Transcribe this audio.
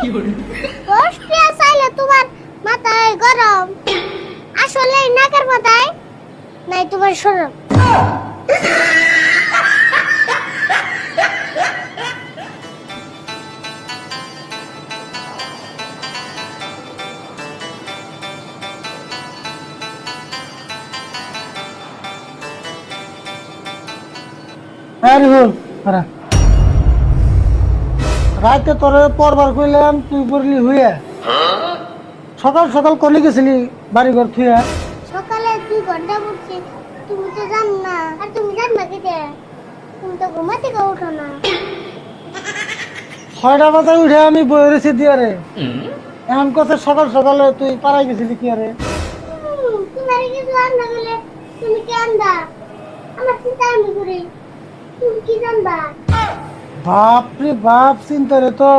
কষ্টে চাইলে তোমার মাথায় গরম, আসলে নাকের মাথায় নাই তোমার শরম। আরে বল আরে রাতে তোরে পরবার কইলাম তুই পড়লি হইয়া সকাল সকাল কলি গেছিলি বাড়ি ঘর থুইয়া সকালে 2 ঘন্টা পড়ছি, তুমি তো জান না। আর তুমি জানবা কি যে তুমি তো ঘুমাতে উঠো না। 6টা বাজে উঠে আমি বই রয়েছি দিয়ে রে এমন কথা সকাল সকালে তুই পাড়াই গেছিলি কি আরে তোমার কিছু আনবা গেলে তুমি কি আনবা? আমার চিন্তা আমি করি, তুমি কি জানবা? বাপ রে বাপ চিন্তা রে তো